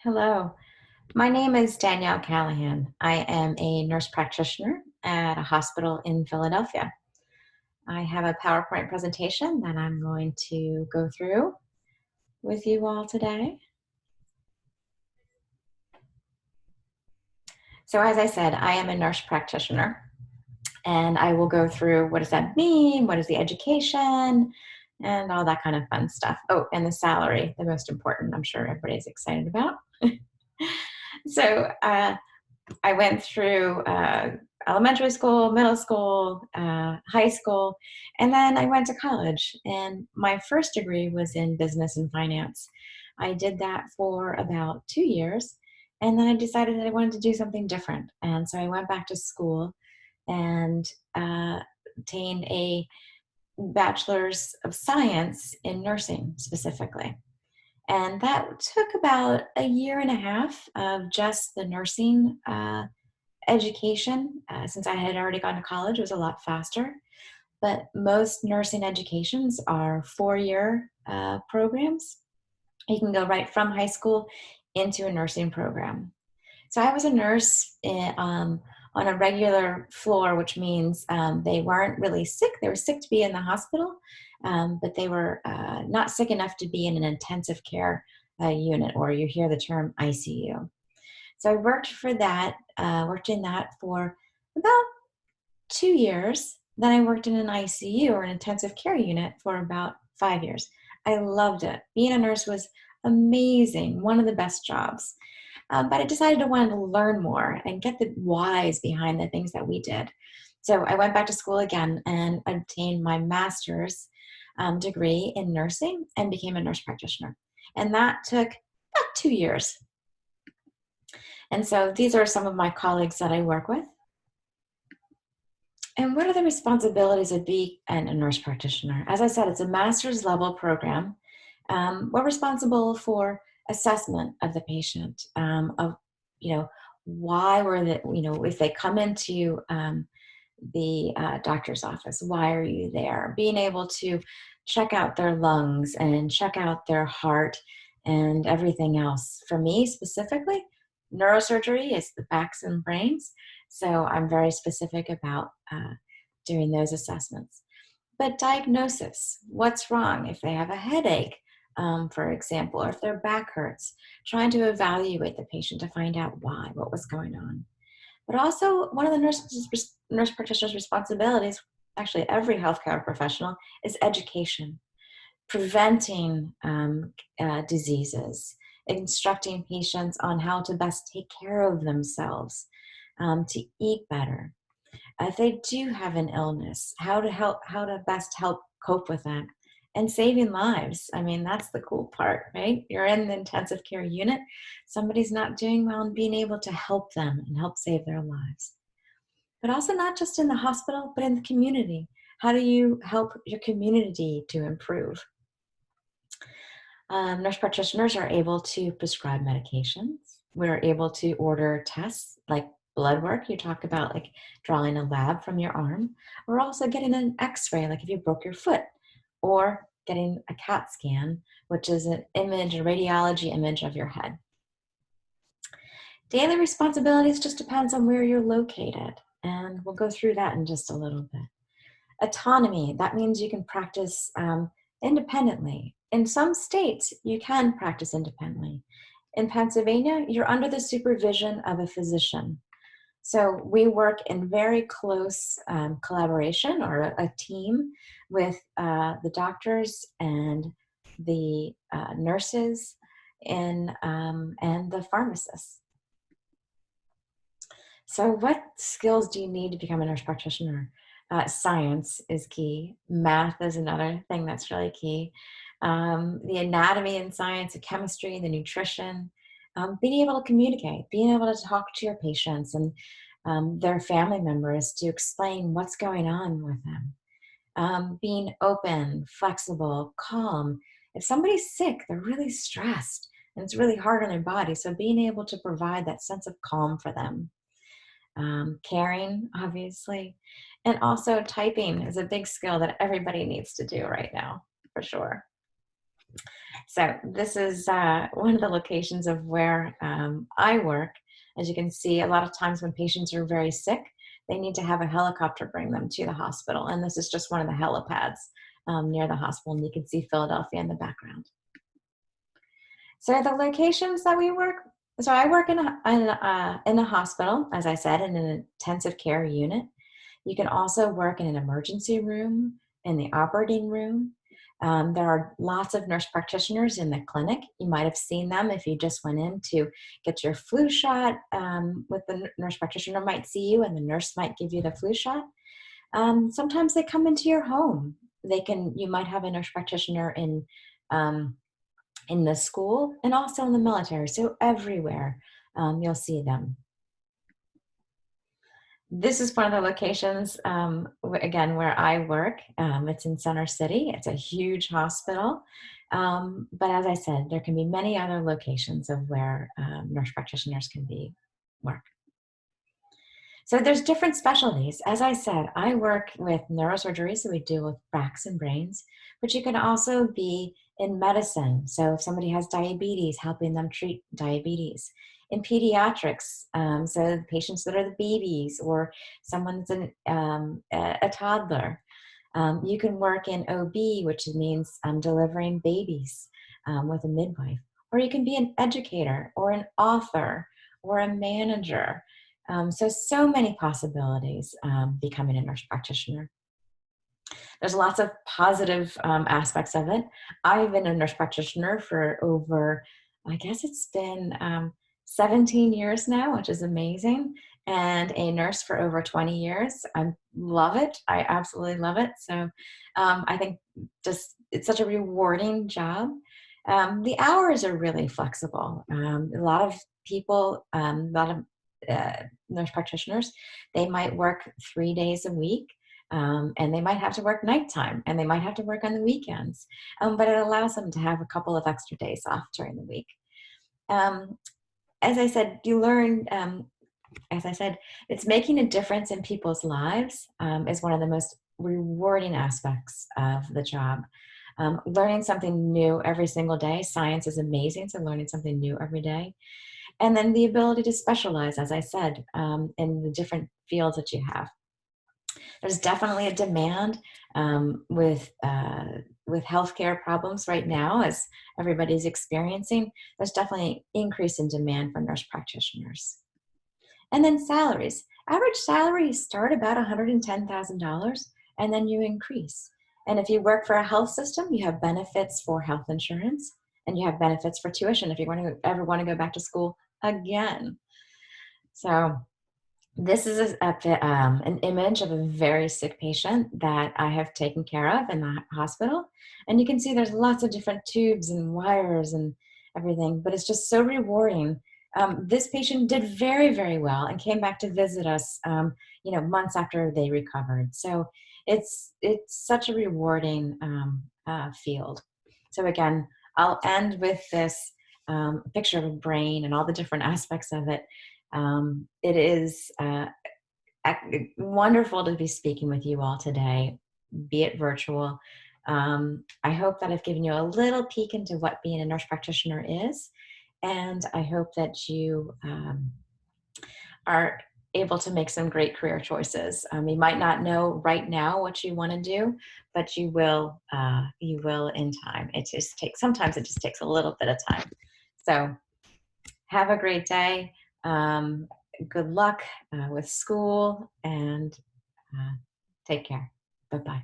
Hello, my name is Danielle Callahan. I am a nurse practitioner at a hospital in Philadelphia. I have a PowerPoint presentation that I'm going to go through with you all today. So as I said, I am a nurse practitioner, and I will go through what does that mean, what is the education, and all that kind of fun stuff. Oh, and the salary, the most important, I'm sure everybody's excited about. So I went through elementary school, middle school, high school, and then I went to college. And my first degree was in business and finance. I did that for about 2 years, and then I decided that I wanted to do something different. And so I went back to school and obtained a bachelor's of science in nursing specifically. And that took about a year and a half of just the nursing education. Since I had already gone to college, it was a lot faster. But most nursing educations are 4-year programs. You can go right from high school into a nursing program. So I was a nurse on a regular floor, which means they weren't really sick. They were sick to be in the hospital, but they were not sick enough to be in an intensive care unit, or you hear the term ICU. So I worked in that for about 2 years. Then I worked in an ICU, or an intensive care unit, for about 5 years. I loved it. Being a nurse was amazing, one of the best jobs. But I decided I wanted to learn more and get the whys behind the things that we did. So I went back to school again and obtained my master's degree in nursing and became a nurse practitioner. And that took about 2 years. And so these are some of my colleagues that I work with. And what are the responsibilities of being a nurse practitioner? As I said, it's a master's level program. We're responsible for assessment of the patient, of, why were the, if they come into the doctor's office, why are you there? Being able to check out their lungs and check out their heart and everything else. For me specifically, neurosurgery is the backs and brains. So I'm very specific about doing those assessments. But diagnosis, what's wrong? If they have a headache, for example, or if their back hurts, trying to evaluate the patient to find out why, what was going on. But also, one of the nurse practitioner's responsibilities, actually every healthcare professional, is education, preventing diseases, instructing patients on how to best take care of themselves, to eat better. If they do have an illness, how to best help cope with that, and saving lives. I mean, that's the cool part, right? You're in the intensive care unit, somebody's not doing well, and being able to help them and help save their lives. But also not just in the hospital, but in the community. How do you help your community to improve? Nurse practitioners are able to prescribe medications. We're able to order tests like blood work. You talk about like drawing a lab from your arm. We're also getting an x-ray, like if you broke your foot, or getting a CAT scan, which is an image, a radiology image of your head. Daily responsibilities just depends on where you're located, and we'll go through that in just a little bit. Autonomy, that means you can practice independently. In some states, you can practice independently. In Pennsylvania, you're under the supervision of a physician. So we work in very close collaboration, or a team, with the doctors and the nurses and the pharmacists. So what skills do you need to become a nurse practitioner? Science is key. Math is another thing that's really key. The anatomy and science, the chemistry, the nutrition, being able to communicate, being able to talk to your patients and their family members to explain what's going on with them. Being open, flexible, calm. If somebody's sick, they're really stressed and it's really hard on their body. So being able to provide that sense of calm for them. Caring, obviously, and also typing is a big skill that everybody needs to do right now, for sure. So this is one of the locations of where I work. As you can see, a lot of times when patients are very sick, they need to have a helicopter bring them to the hospital. And this is just one of the helipads near the hospital. And you can see Philadelphia in the background. So the locations that we work, so I work in a hospital, as I said, in an intensive care unit. You can also work in an emergency room, in the operating room. There are lots of nurse practitioners in the clinic. You might have seen them if you just went in to get your flu shot. With the nurse practitioner might see you, and the nurse might give you the flu shot. Sometimes they come into your home. You might have a nurse practitioner um, in the school and also in the military. So everywhere you'll see them. This is one of the locations, again, where I work. It's in Center City. It's a huge hospital. But as I said, there can be many other locations of where nurse practitioners can work. So there's different specialties. As I said, I work with neurosurgery, so we deal with backs and brains, but you can also be in medicine. So if somebody has diabetes, helping them treat diabetes. In pediatrics, so the patients that are the babies or someone's a toddler. You can work in OB, which means delivering babies with a midwife. Or you can be an educator or an author or a manager. So many possibilities becoming a nurse practitioner. There's lots of positive aspects of it. I've been a nurse practitioner for over, I guess it's been 17 years now, which is amazing, and a nurse for over 20 years. I love it. I absolutely love it. So I think just it's such a rewarding job. The hours are really flexible. A lot of people, a lot of nurse practitioners, they might work 3 days a week. And they might have to work nighttime and they might have to work on the weekends, but it allows them to have a couple of extra days off during the week. As I said, you learn, as I said, it's making a difference in people's lives is one of the most rewarding aspects of the job. Learning something new every single day. Science is amazing, so learning something new every day. And then the ability to specialize, as I said, in the different fields that you have. There's definitely a demand with healthcare problems right now, as everybody's experiencing. There's definitely an increase in demand for nurse practitioners. And then salaries. Average salaries start about $110,000, and then you increase. And if you work for a health system, you have benefits for health insurance, and you have benefits for tuition if you ever want to go back to school again. So this is an image of a very sick patient that I have taken care of in the hospital. And you can see there's lots of different tubes and wires and everything, but it's just so rewarding. This patient did very, very well and came back to visit us, months after they recovered. So it's such a rewarding field. So again, I'll end with this picture of a brain and all the different aspects of it. It is wonderful to be speaking with you all today, be it virtual. I hope that I've given you a little peek into what being a nurse practitioner is, and I hope that you are able to make some great career choices. You might not know right now what you want to do, but you will in time. Sometimes it just takes a little bit of time. So have a great day. Good luck with school, and take care. Bye-bye.